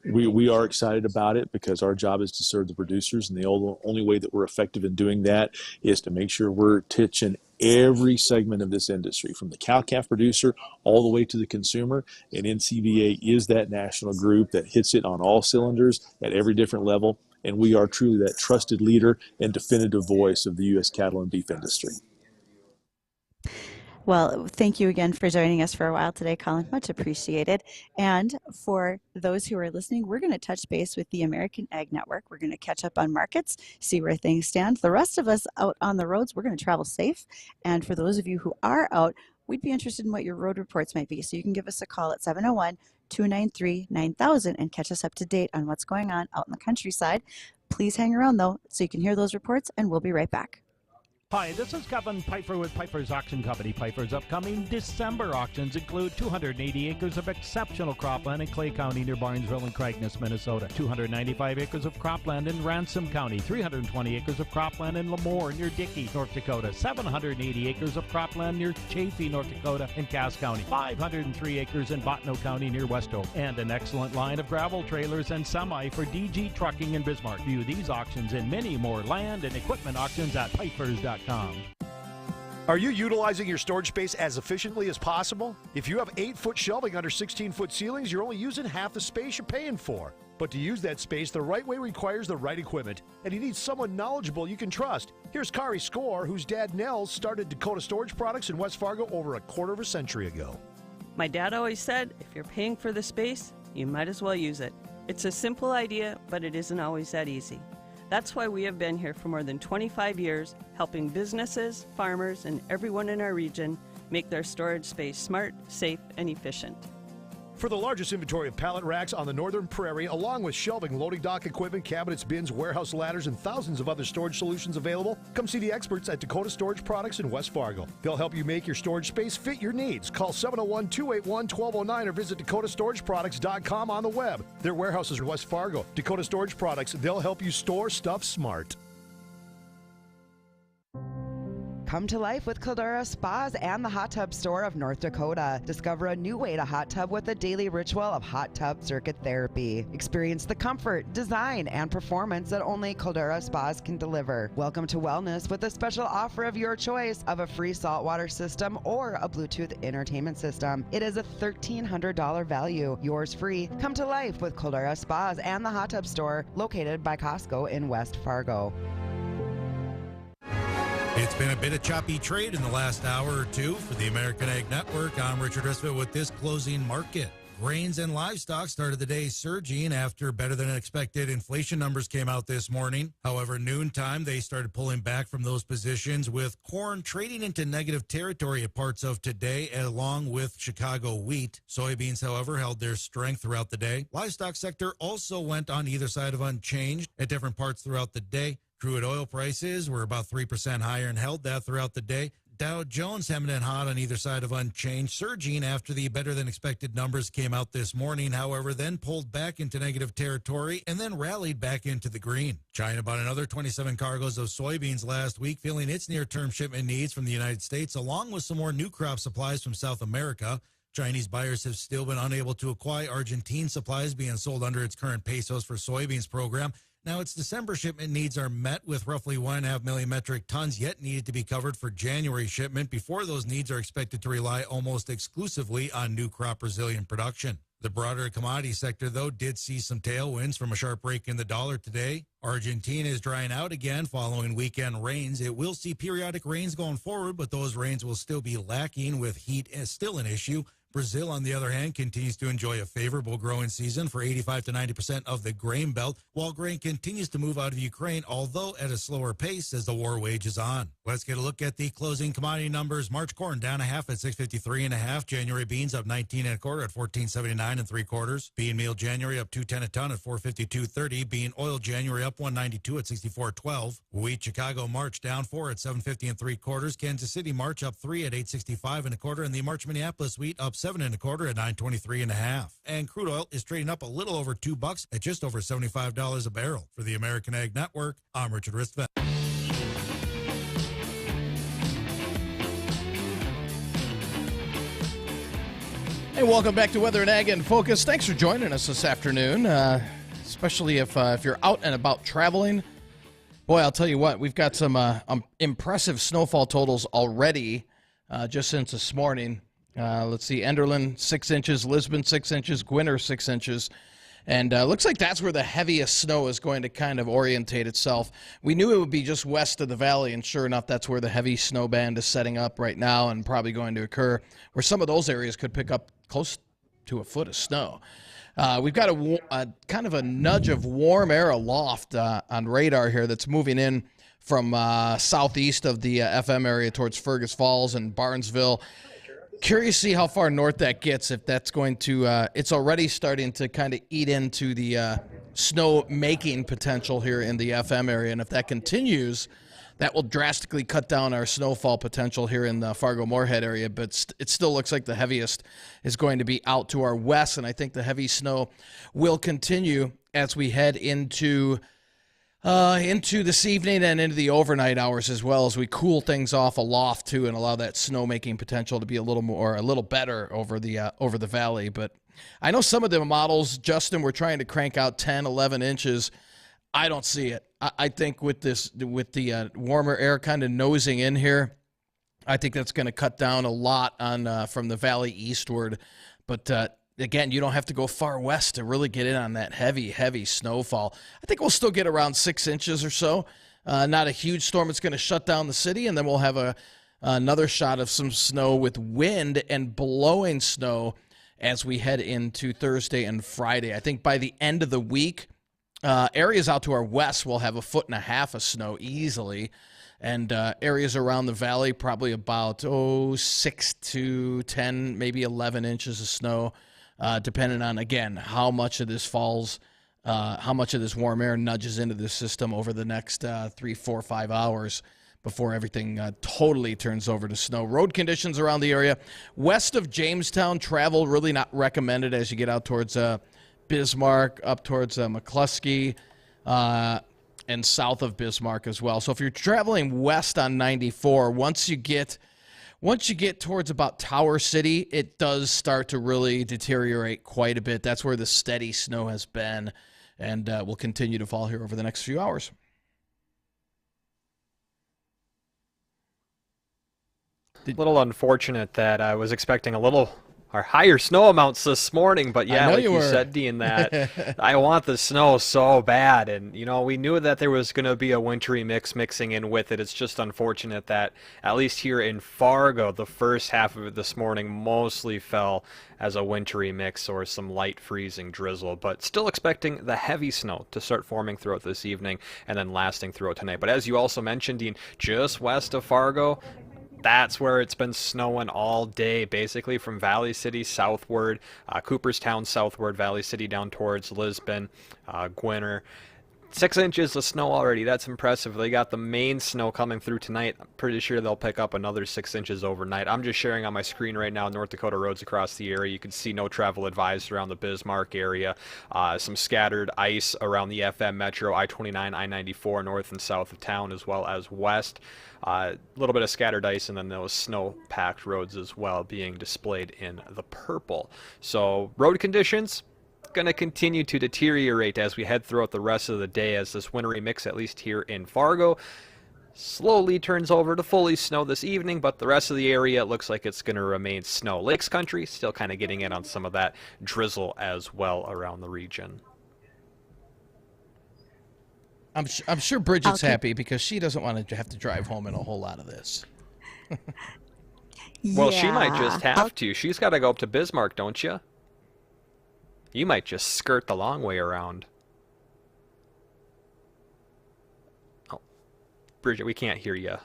We are excited about it because our job is to serve the producers, and the only way that we're effective in doing that is to make sure we're touching every segment of this industry, from the cow-calf producer all the way to the consumer. And NCBA is that national group that hits it on all cylinders at every different level, and we are truly that trusted leader and definitive voice of the U.S. cattle and beef industry. Well, thank you again for joining us for a while today, Colin. Much appreciated. And for those who are listening, we're going to touch base with the American Ag Network. We're going to catch up on markets, see where things stand. The rest of us out on the roads, we're going to travel safe. And for those of you who are out, we'd be interested in what your road reports might be. So you can give us a call at 701-293-9000 and catch us up to date on what's going on out in the countryside. Please hang around, though, so you can hear those reports, and we'll be right back. Hi, this is Kevin Pfeiffer with Pfeiffer's Auction Company. Pfeiffer's upcoming December auctions include 280 acres of exceptional cropland in Clay County near Barnesville and Cragness, Minnesota, 295 acres of cropland in Ransom County, 320 acres of cropland in Lemoore near Dickey, North Dakota, 780 acres of cropland near Chaffee, North Dakota, and Cass County, 503 acres in Bottineau County near Westover, and an excellent line of gravel trailers and semi for DG Trucking in Bismarck. View these auctions and many more land and equipment auctions at Pfeiffer's.com. Are you utilizing your storage space as efficiently as possible? If you have 8-foot shelving under 16-foot ceilings, you're only using half the space you're paying for. But to use that space the right way requires the right equipment, and you need someone knowledgeable you can trust. Here's Kari Score, whose dad Nels started Dakota Storage Products in West Fargo over a quarter of a century ago. My dad always said, if you're paying for the space, you might as well use it. It's a simple idea, but it isn't always that easy. That's why we have been here for more than 25 years, helping businesses, farmers, and everyone in our region make their storage space smart, safe, and efficient. For the largest inventory of pallet racks on the Northern Prairie, along with shelving, loading dock equipment, cabinets, bins, warehouse ladders, and thousands of other storage solutions available, come see the experts at Dakota Storage Products in West Fargo. They'll help you make your storage space fit your needs. Call 701-281-1209 or visit DakotaStorageProducts.com on the web. Their warehouses in West Fargo. Dakota Storage Products, they'll help you store stuff smart. Come to life with Caldera Spas and the Hot Tub Store of North Dakota. Discover a new way to hot tub with a daily ritual of hot tub circuit therapy. Experience the comfort, design, and performance that only Caldera Spas can deliver. Welcome to wellness with a special offer of your choice of a free saltwater system or a Bluetooth entertainment system. It is a $1,300 value. Yours free. Come to life with Caldera Spas and the Hot Tub Store, located by Costco in West Fargo. It's been a bit of choppy trade in the last hour or two for the American Ag Network. I'm Richard Risfit with this closing market. Grains and livestock started the day surging after better than expected inflation numbers came out this morning. However, noontime, they started pulling back from those positions, with corn trading into negative territory at parts of today, along with Chicago wheat. Soybeans, however, held their strength throughout the day. Livestock sector also went on either side of unchanged at different parts throughout the day. Crude oil prices were about 3% higher and held that throughout the day. Dow Jones hemming and hot on either side of unchanged, surging after the better-than-expected numbers came out this morning, however, then pulled back into negative territory and then rallied back into the green. China bought another 27 cargoes of soybeans last week, filling its near-term shipment needs from the United States, along with some more new crop supplies from South America. Chinese buyers have still been unable to acquire Argentine supplies being sold under its current pesos for soybeans program. Now, its December shipment needs are met, with roughly 1.5 million metric tons yet needed to be covered for January shipment before those needs are expected to rely almost exclusively on new crop Brazilian production. The broader commodity sector, though, did see some tailwinds from a sharp break in the dollar today. Argentina is drying out again following weekend rains. It will see periodic rains going forward, but those rains will still be lacking, with heat still an issue. Brazil, on the other hand, continues to enjoy a favorable growing season for 85 to 90% of the grain belt, while grain continues to move out of Ukraine, although at a slower pace as the war wages on. Let's get a look at the closing commodity numbers. March corn down a half at 653 and a half. January beans up 19 and a quarter at 1479 and 3/4. Bean meal January up 210 a ton at 452.30. Bean oil January up 192 at 64.12. Wheat Chicago March down 4 at 750 and 3/4. Kansas City March up 3 at 865 and a quarter, and the March Minneapolis wheat up 7 and a quarter at 923 and a half. And crude oil is trading up a little over $2 at just over $75 a barrel. For the American Ag Network, I'm Richard Risfit. Hey, welcome back to Weather and Ag in Focus. Thanks for joining us this afternoon, especially if you're out and about traveling. Boy, I'll tell you what, we've got some impressive snowfall totals already just since this morning. Let's see, Enderlin 6 inches, Lisbon 6 inches, Gwinner 6 inches. And looks like that's where the heaviest snow is going to kind of orientate itself. We knew it would be just west of the valley, and sure enough, that's where the heavy snow band is setting up right now and probably going to occur, where some of those areas could pick up close to a foot of snow. We've got a kind of a nudge of warm air aloft on radar here that's moving in from southeast of the FM area towards Fergus Falls and Barnesville. Curious to see how far north that gets, if that's going to it's already starting to kind of eat into the snow making potential here in the FM area, and if that continues, that will drastically cut down our snowfall potential here in the Fargo-Moorhead area. But it still looks like the heaviest is going to be out to our west, and I think the heavy snow will continue as we head into this evening and into the overnight hours, as well as we cool things off aloft too and allow that snow making potential to be a little better over the valley. But I know some of the models, Justin, were trying to crank out 10, 11 inches. I don't see it. I think with the warmer air kind of nosing in here, I think that's going to cut down a lot on from the valley eastward. But again, you don't have to go far west to really get in on that heavy snowfall. I think we'll still get around 6 inches or so. Not a huge storm. It's going to shut down the city, and then we'll have another shot of some snow with wind and blowing snow as we head into Thursday and Friday. I think by the end of the week, areas out to our west will have 1.5 feet of snow easily, and areas around the valley probably about 6 to 10, maybe 11 inches of snow. Depending on, again, how much of this falls, how much of this warm air nudges into the system over the next 3, 4, 5 hours before everything totally turns over to snow. Road conditions around the area. West of Jamestown, travel really not recommended as you get out towards Bismarck, up towards McCluskey, and south of Bismarck as well. So if you're traveling west on 94, once you get towards about Tower City, it does start to really deteriorate quite a bit. That's where the steady snow has been, and will continue to fall here over the next few hours. A little unfortunate that I was expecting higher snow amounts this morning, but yeah, like you said, Dean, that I want the snow so bad, and we knew that there was going to be a wintry mix mixing in with it. It's just unfortunate that at least here in Fargo, the first half of it this morning mostly fell as a wintry mix or some light freezing drizzle, but still expecting the heavy snow to start forming throughout this evening and then lasting throughout tonight. But as you also mentioned, Dean, just west of Fargo, that's where it's been snowing all day, basically from Valley City southward, Cooperstown southward, Valley City down towards Lisbon, Gwinner. 6 inches of snow already. That's impressive. They got the main snow coming through tonight. I'm pretty sure they'll pick up another 6 inches overnight. I'm just sharing on my screen right now North Dakota roads across the area. You can see no travel advised around the Bismarck area. Some scattered ice around the FM Metro, I-29, I-94 north and south of town, as well as west. A little bit of scattered ice, and then those snow-packed roads as well being displayed in the purple. So road conditions going to continue to deteriorate as we head throughout the rest of the day, as this wintry mix, at least here in Fargo, slowly turns over to fully snow this evening, but the rest of the area, it looks like it's going to remain snow. Lakes country still kind of getting in on some of that drizzle as well around the region. I'm sure Bridgette's happy because she doesn't want to have to drive home in a whole lot of this. Well, she might just have to. She's got to go up to Bismarck, don't you? You might just skirt the long way around. Oh, Bridget, we can't hear you.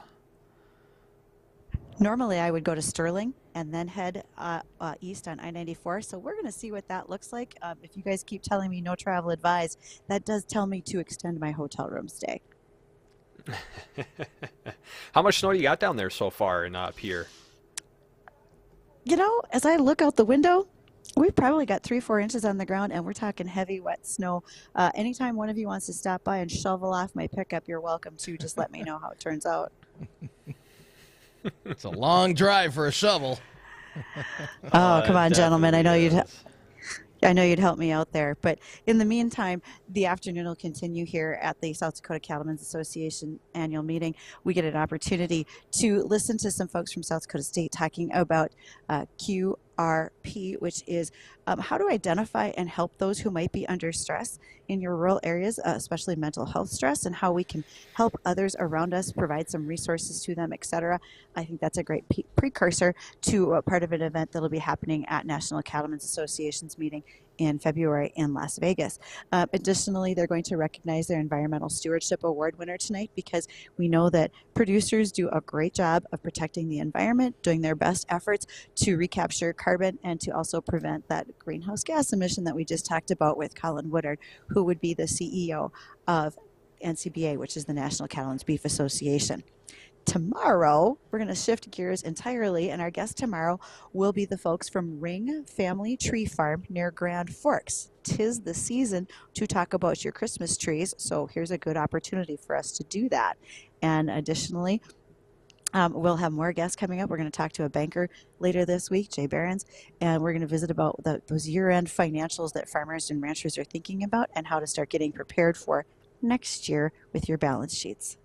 Normally, I would go to Sterling and then head east on I-94. So we're going to see what that looks like. If you guys keep telling me no travel advised, that does tell me to extend my hotel room stay. How much snow do you got down there so far in Pierre? As I look out the window, we've probably got 3-4 inches on the ground, and we're talking heavy, wet snow. Anytime one of you wants to stop by and shovel off my pickup, you're welcome to. Just let me know how it turns out. It's a long drive for a shovel. Oh, come on, gentlemen. I know you'd help me out there. But in the meantime, the afternoon will continue here at the South Dakota Cattlemen's Association annual meeting. We get an opportunity to listen to some folks from South Dakota State talking about RP, which is how to identify and help those who might be under stress in your rural areas, especially mental health stress, and how we can help others around us, provide some resources to them, etc. I think that's a great precursor to a part of an event that'll be happening at National Cattlemen's Association's meeting in February in Las Vegas. Additionally, they're going to recognize their Environmental Stewardship Award winner tonight, because we know that producers do a great job of protecting the environment, doing their best efforts to recapture carbon and to also prevent that greenhouse gas emission that we just talked about with Colin Woodall, who would be the CEO of NCBA, which is the National Cattlemen's Beef Association. Tomorrow, we're going to shift gears entirely, and our guest tomorrow will be the folks from Ring Family Tree Farm near Grand Forks. 'Tis the season to talk about your Christmas trees, so here's a good opportunity for us to do that. And additionally, we'll have more guests coming up. We're going to talk to a banker later this week, Jay Behrens, and we're going to visit about those year-end financials that farmers and ranchers are thinking about and how to start getting prepared for next year with your balance sheets.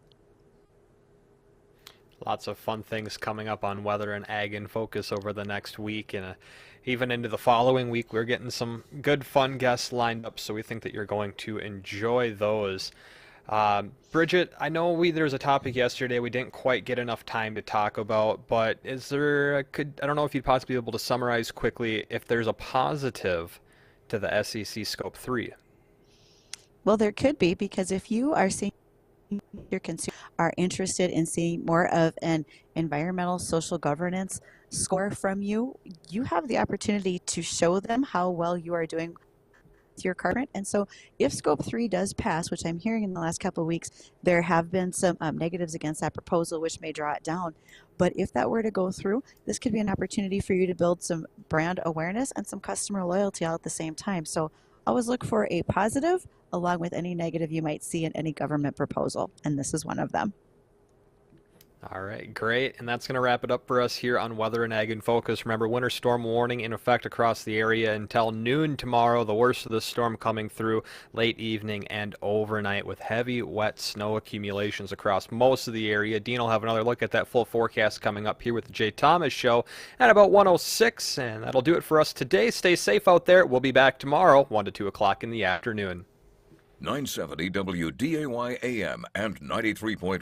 Lots of fun things coming up on Weather and Ag in Focus over the next week, and even into the following week. We're getting some good, fun guests lined up, so we think that you're going to enjoy those. Bridgette, I know there was a topic yesterday we didn't quite get enough time to talk about, but I don't know if you'd possibly be able to summarize quickly if there's a positive to the SEC Scope 3. Well, there could be, because if you are seeing your consumers are interested in seeing more of an environmental social governance score from you, you have the opportunity to show them how well you are doing with your carbon. And so if Scope 3 does pass, which I'm hearing in the last couple of weeks, there have been some negatives against that proposal, which may draw it down. But if that were to go through, this could be an opportunity for you to build some brand awareness and some customer loyalty all at the same time. So always look for a positive along with any negative you might see in any government proposal, and this is one of them. All right, great. And that's going to wrap it up for us here on Weather and Ag in Focus. Remember, winter storm warning in effect across the area until noon tomorrow. The worst of the storm coming through late evening and overnight with heavy, wet snow accumulations across most of the area. Dean will have another look at that full forecast coming up here with the Jay Thomas Show at about 1:06. And that'll do it for us today. Stay safe out there. We'll be back tomorrow, 1 to 2 o'clock in the afternoon. 970 WDAY AM and 93.1